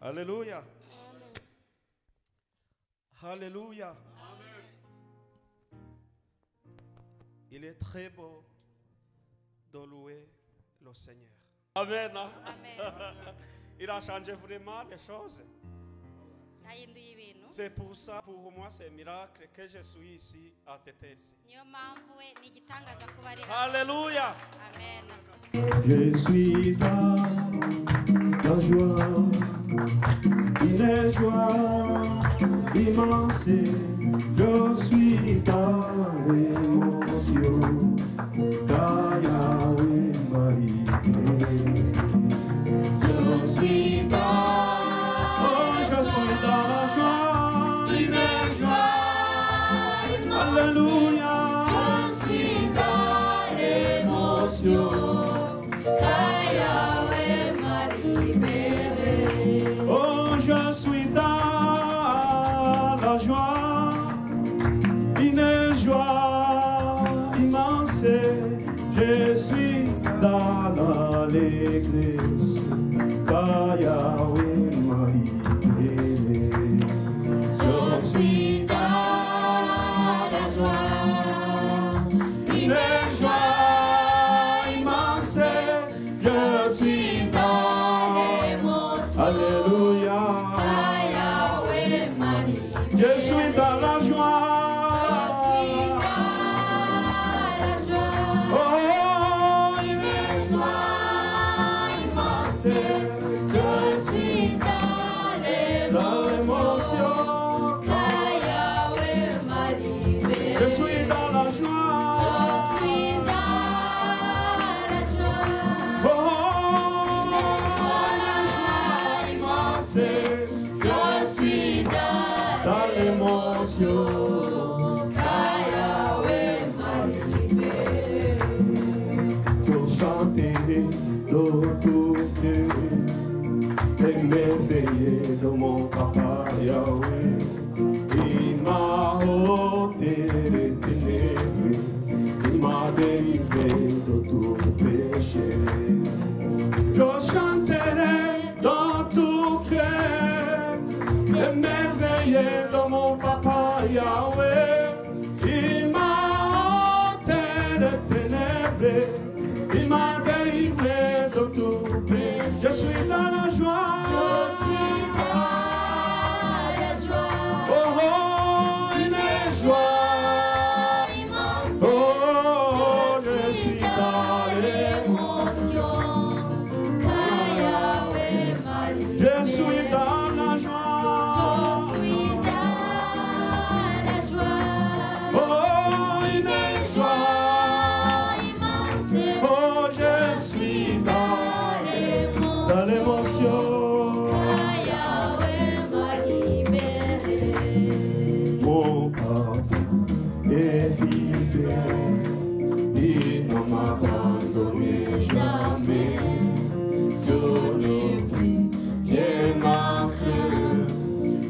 Alléluia. Alléluia. Il est très beau de louer le Seigneur. Amen. Il a changé vraiment les choses. C'est pour ça, pour moi, c'est un miracle que je suis ici à cette heure-ci. Alléluia. Je suis dans la joie, une joie immense. Je suis dans l'émotion, car Yahweh m'a libéré. Je suis dans la joie, une joie immense. Alléluia. Je suis dans l'émotion, car Yahweh m'a libéré. Oh, je suis dans la joie, une joie immense. Je suis dans l'église, car Yahweh m'a libéré. Je suis dans la joie, une joie immense. Je suis dans l'émotion. Alléluia. Car Yahweh m'a libéré. Je suis dans la joie. Je suis dans la joie. Oh, Une joie immense. Je suis dans l'émotion. Car Yahweh m'a libéré. je suis dans la joie. Je suis dans la joie. Oh, Joie immense. Je suis dans l'émotion. car Yahweh m'a libéré. Je chanterai de tout cœur et m'éveiller de mon papa Yahweh. Il m'a ôté les ténèbres, il m'a délivré de tout péché. Je chanterai dans tout cœur et m'éveiller de mon papa Yahweh. Il m'a ôté les ténèbres, il m'a délivré de tout péché. Je suis dans la joie. Je suis dans la joie. Oh, oh, une joie. Immense. Oh, je suis dans dans l'émotion. Car Yahweh m'a libéré. Je suis dans la joie. Je suis dans la joie. Oh, une joie. Immense. Oh, je suis dans l'émotion. Car Yahweh m'a libéré. Mon papa est fidèle, il ne m'a abandonné jamais. Je n'ai plus rien à craindre,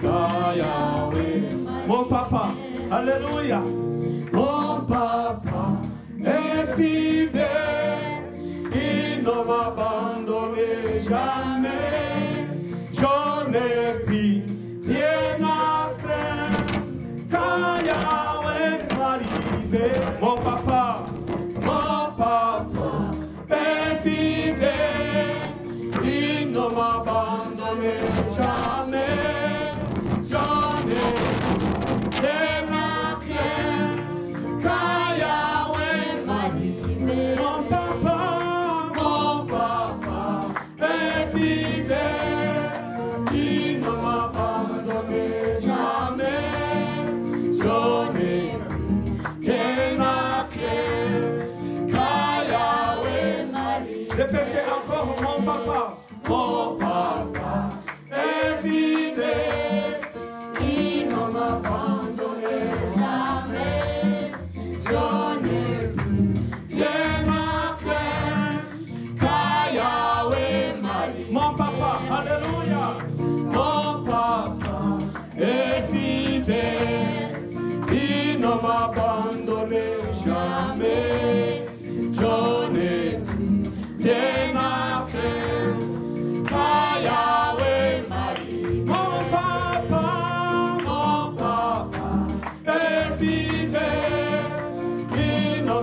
car Yahweh mon papa, alléluia. Mon papa est fidèle, il ne m'a abandonné jamais. Je n'ai plus rien à craindre, car Yahweh m'a libéré. Mon papa est fidèle, il ne m'a abandonné jamais. Je n'ai rien à craindre, car Yahweh m'a libéré. Mon papa est fidèle, il ne m'a abandonné jamais. Je n'ai rien à craindre, car Yahweh m'a libéré. Répétez encore, mon papa est fidèle, il ne m'a abandonné jamais. Je n'ai plus rien à craindre, car Yahweh m'a libéré. Mon papa, alléluia. Mon papa est fidèle, il ne m'a abandonné jamais. Je n'ai plus rien à craindre, car Yahweh m'a libéré.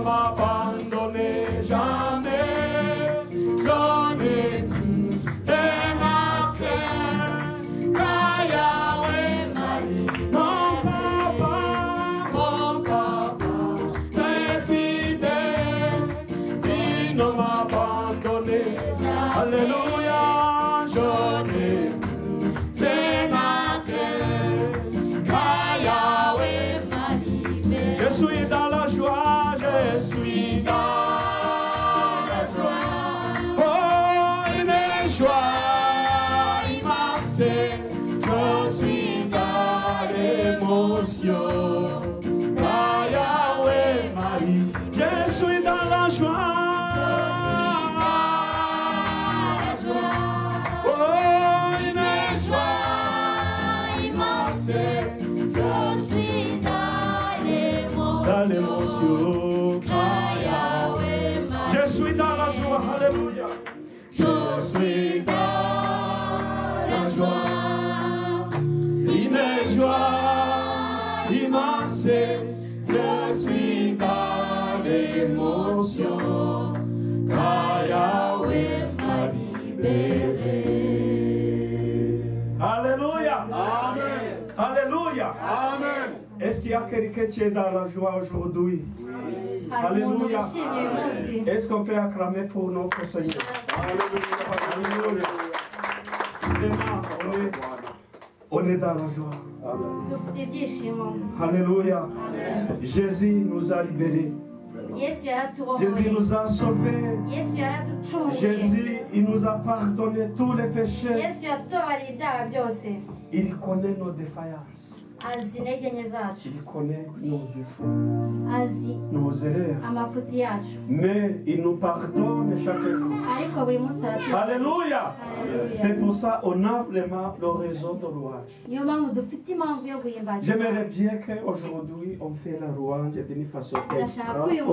m'abandonner jamais. J'en ai plus rien à faire. Car Yahweh m'a libéré. Mon papa est fidèle. Il ne m'a abandonné jamais. Alléluia, j'en ai plus rien à craindre. Car Yahweh m'a libéré. Je suis dans la joie, je suis dans la joie. Oh, une joie immense. Je suis dans l'émotion. Car Yahweh m'a libéré. Je suis dans la joie. L'émotion, je suis dans la joie, alléluia. Je suis dans la joie, une joie immense. Je suis dans l'émotion, car Yahweh m'a libéré. Alléluia. Amen. Alléluia. Amen. Est-ce qu'il y a quelqu'un qui est dans la joie aujourd'hui? Oui. Alléluia. Est-ce qu'on peut acclamer pour notre Seigneur? Alléluia. Vraiment, on est dans la joie. Alléluia. Jésus nous a libérés. Jésus nous a sauvés. Jésus, il nous a pardonné tous les péchés. Il connaît nos défaillances. Il connaît nos défauts, nos erreurs. Mais il nous pardonne chaque jour. Alléluia. C'est pour ça qu'on a vraiment le raison de louange. J'aimerais bien qu'aujourd'hui on fait la louange d'une façon extraordinaire.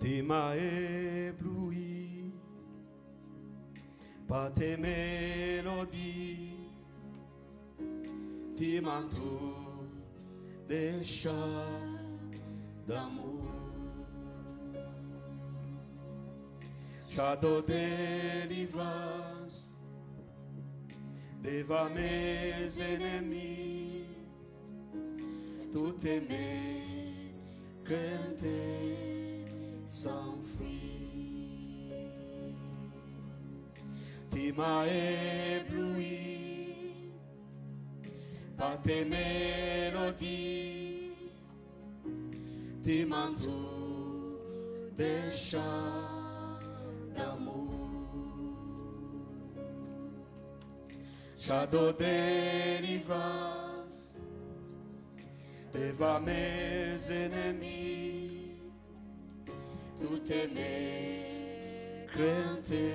Tu m'as ébloui par tes mélodies, tu m'entoures des chants d'amour, chants de délivrance devant mes ennemis, tout aimé, crainté s'enfuit. Tu m'as ébloui par tes mélodies, tu m'entoures des chants d'amour, chants de délivrance devant mes ennemis, tout aimé, crainté,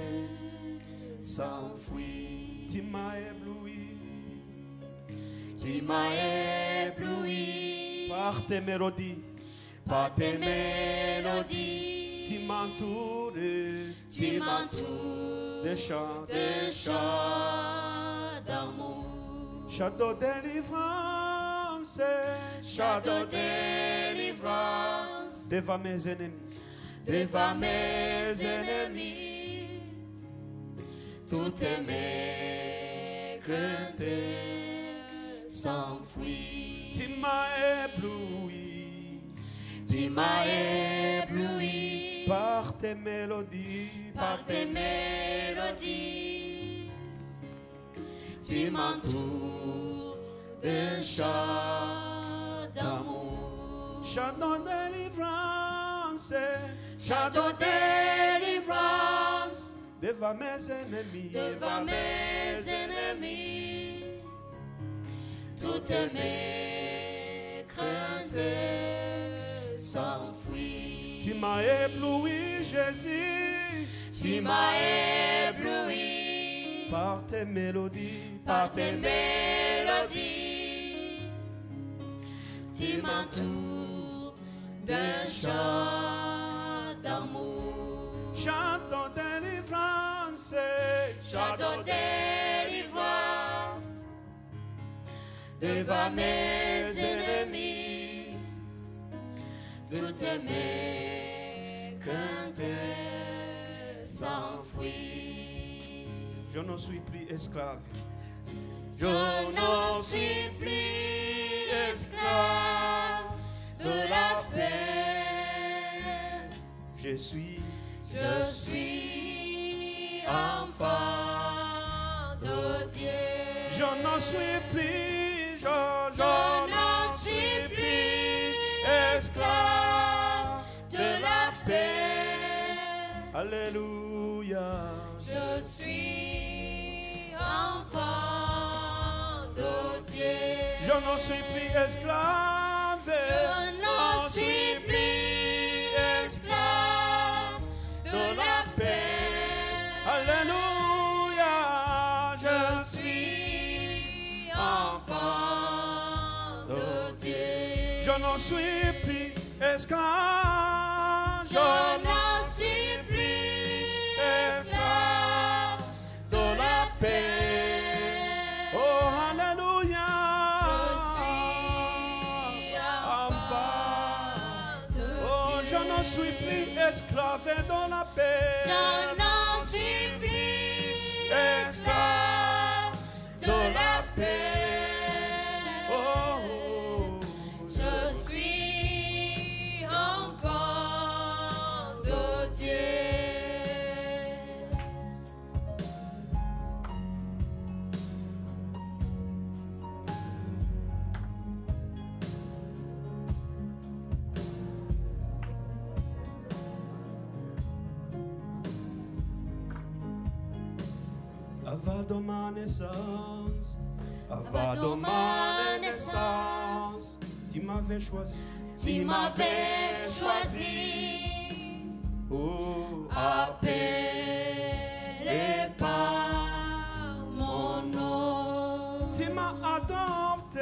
s'enfuit. Tu m'as ébloui, tu m'as ébloui par tes mélodies, tu m'entoures des chants d'amour, chants de délivrance, devant mes ennemis. Devant mes ennemis, tout aimé, crainté, s'enfuit. Tu m'as ébloui, par tes mélodies, tu m'entoures d'un chant d'amour, chant de délivrance. délivrance, château délivrance, devant mes ennemis, toutes mes craintes s'enfuient. Tu m'as ébloui, Jésus, tu m'as ébloui par tes mélodies, tu m'entoures d'un chant d'amour. Château délivrance, devant mes ennemis, toutes mes craintes s'enfuient. Je ne suis plus esclave. Je ne suis plus esclave de la paix. Je suis enfant de Dieu. Je ne suis plus, je ne suis plus esclave de la paix. Alléluia. Je suis enfant de Dieu. Je ne suis plus esclave. Je ne suis plus esclave de la paix. Alléluia. Je suis enfant de Dieu. Je ne suis plus esclave. Je ne suis plus esclave de la paix. Oh, alléluia. Je suis enfant de Dieu. Oh, je ne suis plus esclave de la paix. Je ne suis plus esclave de la paix. Oh, je suis enfant de Dieu. Avant de ma naissance, tu m'avais choisi. Oh, appelé par mon nom. Tu m'as adopté.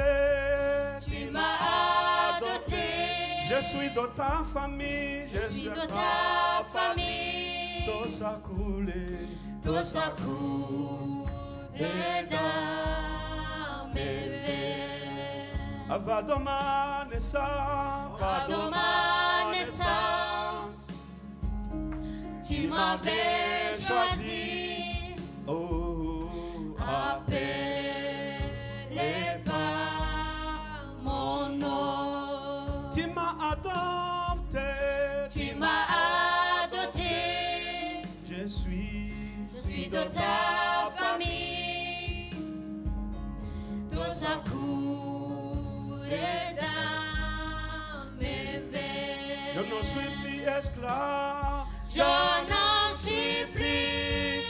Je suis de ta famille. Je suis de ta famille. Tout ça coulé dans mes veines. Avant de ma naissance, tu m'avais choisi. Oh, appelé par mon nom. Tu m'as adopté. Je suis de ta famille. Tout ça coule dans mes veines. Je ne suis plus esclave. Je ne suis plus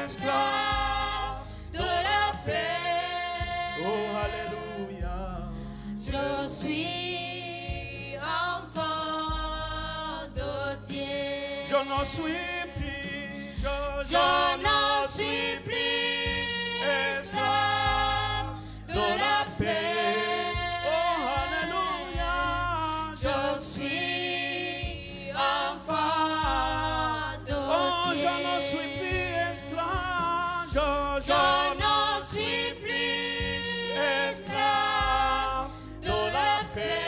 esclave de la paix. Oh, alléluia. Je suis enfant de Dieu. Je ne suis plus, je ne suis plus esclave de la paix. Oh, alléluia. Je suis enfant de Dieu. Oh, je ne suis plus esclave. Je ne suis plus esclave de la paix.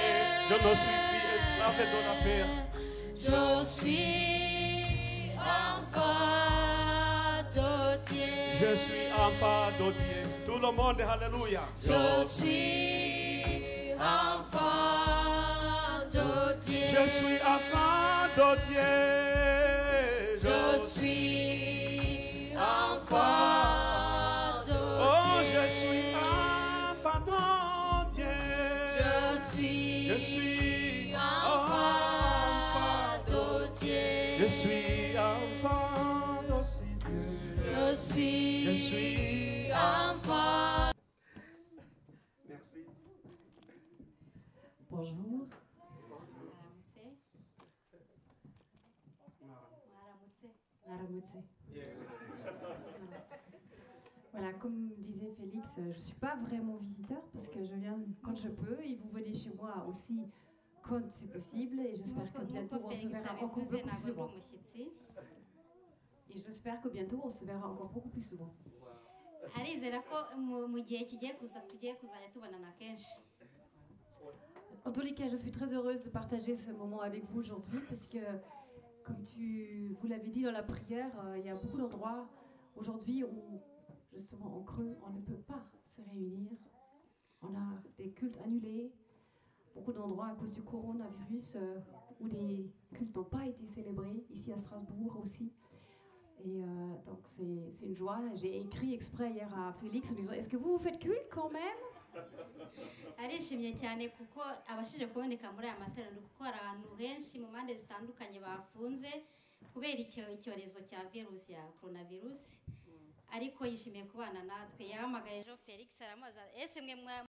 Je ne suis plus esclave de la paix. Je suis enfant de Dieu. Je suis enfant de Dieu. Tout le monde, alléluia. Je suis enfant de Dieu. Je suis enfant de Dieu. Je suis enfant de Dieu. Oh, je suis enfant de Dieu. Je suis enfant de suis enfant. Merci. Bonjour. Voilà, comme disait Félix, je ne suis pas vraiment visiteur parce que je viens quand je peux et vous venez chez moi aussi quand c'est possible et j'espère que bientôt on se verra encore beaucoup plus souvent. Et j'espère que bientôt on se verra encore beaucoup plus souvent. En tous les cas, je suis très heureuse de partager ce moment avec vous aujourd'hui parce que, comme vous l'avez dit dans la prière, il y a beaucoup d'endroits aujourd'hui où, justement, en Creux, on ne peut pas se réunir. On a des cultes annulés, beaucoup d'endroits à cause du coronavirus où les cultes n'ont pas été célébrés, ici à Strasbourg aussi. Et donc c'est une joie. J'ai écrit exprès hier à Félix en disant, est-ce que vous faites culte quand même? arishimye cyane kuko abashije kuboneka muri aya materaniro kuko hari ahantu henshi mu mpande zitandukanye bafunze kubera icyorezo cya virusi ya coronavirus ariko yishimiye kubana natwe yahamagaye Jean Felix aramubaza ese mwe